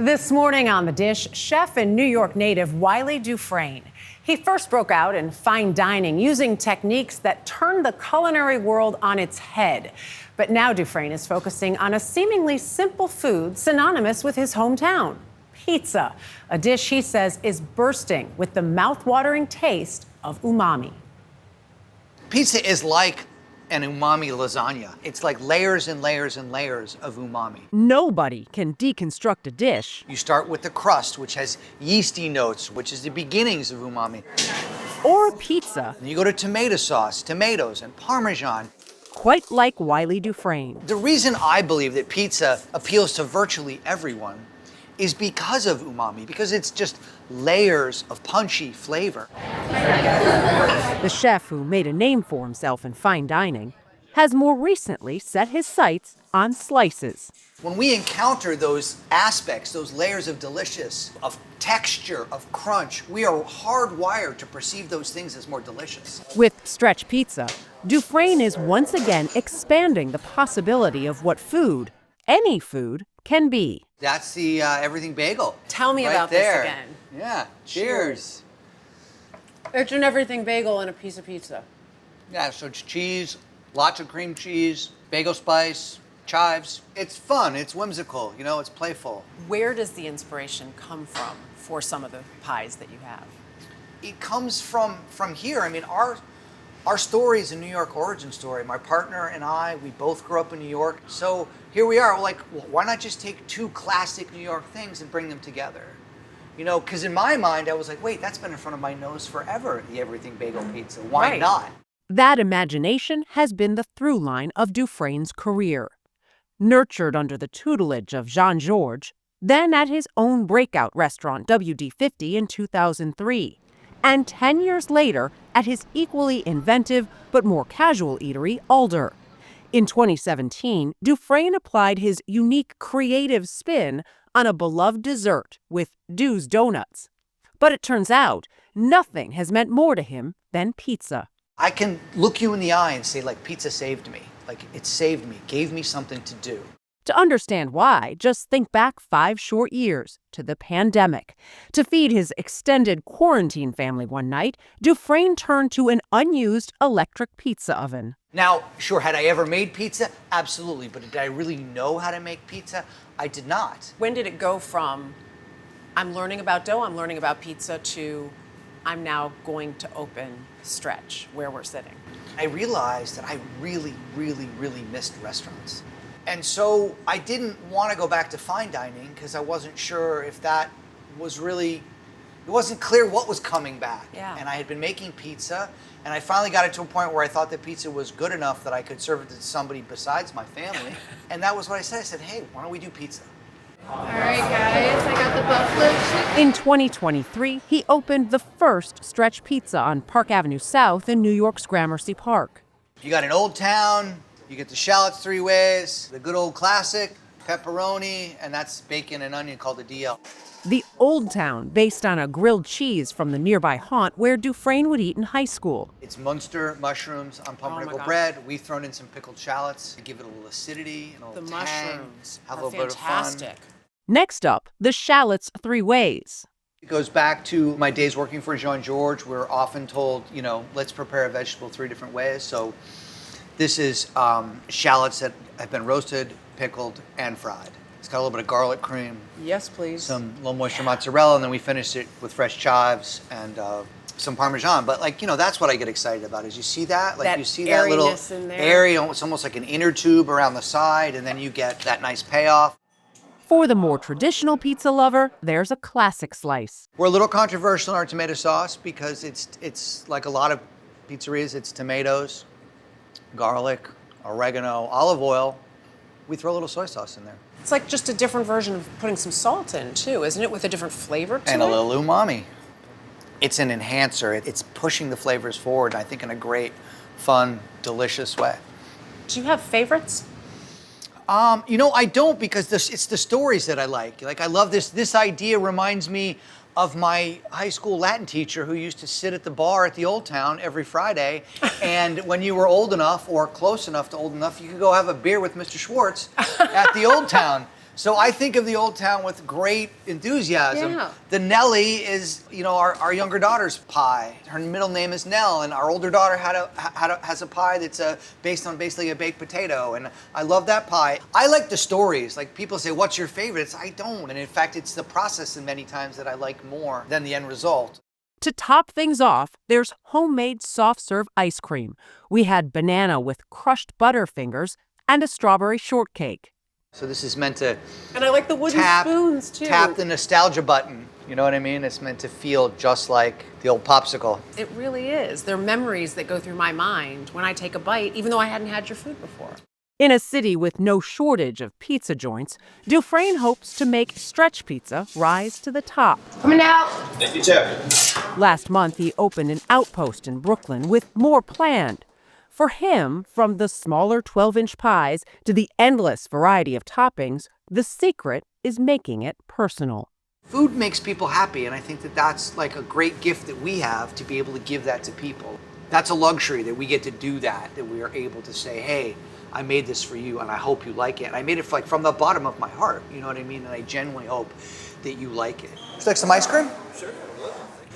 This morning on The Dish, chef and New York native Wylie Dufresne. He first broke out in fine dining using techniques that turned the culinary world on its head. But now Dufresne is focusing on a seemingly simple food synonymous with his hometown, pizza, a dish he says is bursting with the mouth-watering taste of umami. Pizza is like an umami lasagna. It's like layers and layers and layers of umami. Nobody can deconstruct a dish. You start with the crust, which has yeasty notes, which is the beginnings of umami. Or pizza. And you go to tomato sauce, tomatoes, and Parmesan. Quite like Wylie Dufresne. The reason I believe that pizza appeals to virtually everyone is because of umami, because it's just layers of punchy flavor. The chef, who made a name for himself in fine dining, has more recently set his sights on slices. When we encounter those aspects, those layers of delicious, of texture, of crunch, we are hardwired to perceive those things as more delicious. With stretch pizza, Dufresne is once again expanding the possibility of what food, any food, can be. That's the everything bagel. Tell me right about there. this again. Yeah, cheers. It's an everything bagel and a piece of pizza. Yeah, so it's cheese, lots of cream cheese, bagel spice, chives. It's fun, it's whimsical, you know, it's playful. Where does the inspiration come from for some of the pies that you have? It comes from here. I mean, our story is a New York origin story. My partner and I, we both grew up in New York. So here we are, like, well, why not just take two classic New York things and bring them together? You know, because in my mind, I was like, wait, that's been in front of my nose forever, the everything bagel pizza. Why not? That imagination has been the through line of Dufresne's career. Nurtured under the tutelage of Jean-Georges, then at his own breakout restaurant WD-50 in 2003, and 10 years later at his equally inventive but more casual eatery, Alder. In 2017, Dufresne applied his unique creative spin on a beloved dessert with Du's Donuts. But it turns out, nothing has meant more to him than pizza. I can look you in the eye and say, like, pizza saved me. Like, it saved me, gave me something to do. To understand why, just think back 5 short years to the pandemic. To feed his extended quarantine family one night, Dufresne turned to an unused electric pizza oven. Now, sure, had I ever made pizza? Absolutely. But did I really know how to make pizza? I did not. When did it go from, I'm learning about dough, I'm learning about pizza, to I'm now going to open Stretch, where we're sitting? I realized that I really, really, really missed restaurants. And so I didn't want to go back to fine dining because I wasn't sure if that was really, it wasn't clear what was coming back. Yeah. And I had been making pizza, and I finally got it to a point where I thought that pizza was good enough that I could serve it to somebody besides my family. And that was what I said. I said, hey, why don't we do pizza? All right, guys, I got the buffalo chicken. In 2023, he opened the first Stretch Pizza on Park Avenue South in New York's Gramercy Park. You got an Old Town, you get the shallots 3 ways, the good old classic, pepperoni, and that's bacon and onion called a DL. The Old Town, based on a grilled cheese from the nearby haunt where Dufresne would eat in high school. It's Munster mushrooms on pumpernickel bread. We've thrown in some pickled shallots to give it a little acidity and a little The tang, mushrooms have are a little bit of fantastic. fun. Next up, the shallots 3 ways. It goes back to my days working for Jean-Georges. We're often told, you know, let's prepare a vegetable 3 different ways. So this is shallots that have been roasted, pickled, and fried. It's got a little bit of garlic cream. Yes, please. Some low moisture mozzarella, and then we finish it with fresh chives and some Parmesan. But, like, you know, that's what I get excited about is you see that? Like, That you see that little airiness in there. airy, it's almost like an inner tube around the side, and then you get that nice payoff. For the more traditional pizza lover, there's a classic slice. We're a little controversial in our tomato sauce because it's like a lot of pizzerias, it's tomatoes, garlic, oregano, olive oil. We throw a little soy sauce in there. It's like just a different version of putting some salt in, too, isn't it? With a different flavor to it? And a little umami. It's an enhancer. It's pushing the flavors forward, I think, in a great, fun, delicious way. Do you have favorites? You know, I don't, because it's the stories that I like. Like, I love this. This idea reminds me of my high school Latin teacher who used to sit at the bar at the Old Town every Friday. And when you were old enough or close enough to old enough, you could go have a beer with Mr. Schwartz at the Old Town. So I think of the Old Town with great enthusiasm. Yeah. The Nellie is, our younger daughter's pie. Her middle name is Nell, and our older daughter has a pie that's based on basically a baked potato, and I love that pie. I like the stories. Like people say, "What's your favorite?" I don't, and in fact, it's the process, and many times that I like more than the end result. To top things off, there's homemade soft-serve ice cream. We had banana with crushed butterfingers and a strawberry shortcake. So this is meant to And I like the wooden spoons, too. tap the nostalgia button. You know what I mean? It's meant to feel just like the old popsicle. It really is. They're memories that go through my mind when I take a bite, even though I hadn't had your food before. In a city with no shortage of pizza joints, Dufresne hopes to make stretch pizza rise to the top. Coming out. Thank you, Chef. Last month, he opened an outpost in Brooklyn with more planned. For him, from the smaller 12-inch pies to the endless variety of toppings, the secret is making it personal. Food makes people happy, and I think that that's like a great gift that we have to be able to give that to people. That's a luxury that we get to do that we are able to say, hey, I made this for you and I hope you like it. And I made it from the bottom of my heart, you know what I mean? And I genuinely hope that you like it. Would you like some ice cream? Sure.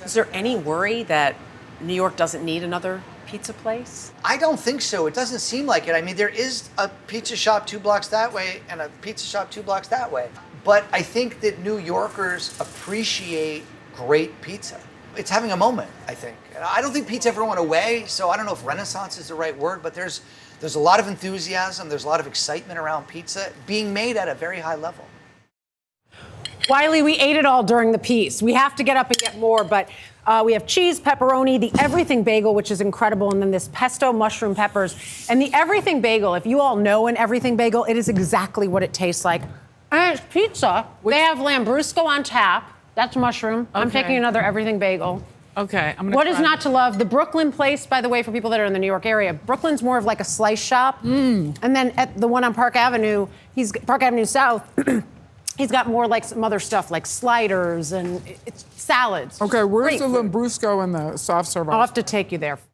Is there any worry that New York doesn't need another pizza place? I don't think so. It doesn't seem like it. I mean, there is a pizza shop 2 blocks that way and a pizza shop 2 blocks that way. But I think that New Yorkers appreciate great pizza. It's having a moment, I think. I don't think pizza ever went away, so I don't know if renaissance is the right word, but there's a lot of enthusiasm, there's a lot of excitement around pizza being made at a very high level. Wylie, we ate it all during the piece. We have to get up and get more, but we have cheese, pepperoni, the everything bagel, which is incredible, and then this pesto mushroom peppers. And the everything bagel, if you all know an everything bagel, it is exactly what it tastes like. And it's pizza. They have Lambrusco on tap. That's mushroom. I'm Okay. taking another everything bagel. Okay, I'm gonna What is try not to love? The Brooklyn place, by the way, for people that are in the New York area, Brooklyn's more of like a slice shop. And then at the one on Park Avenue, Park Avenue South, he's got more like some other stuff like sliders and it's salads. Okay, where's Great the food. Lambrusco and the soft serve? I'll have to take you there.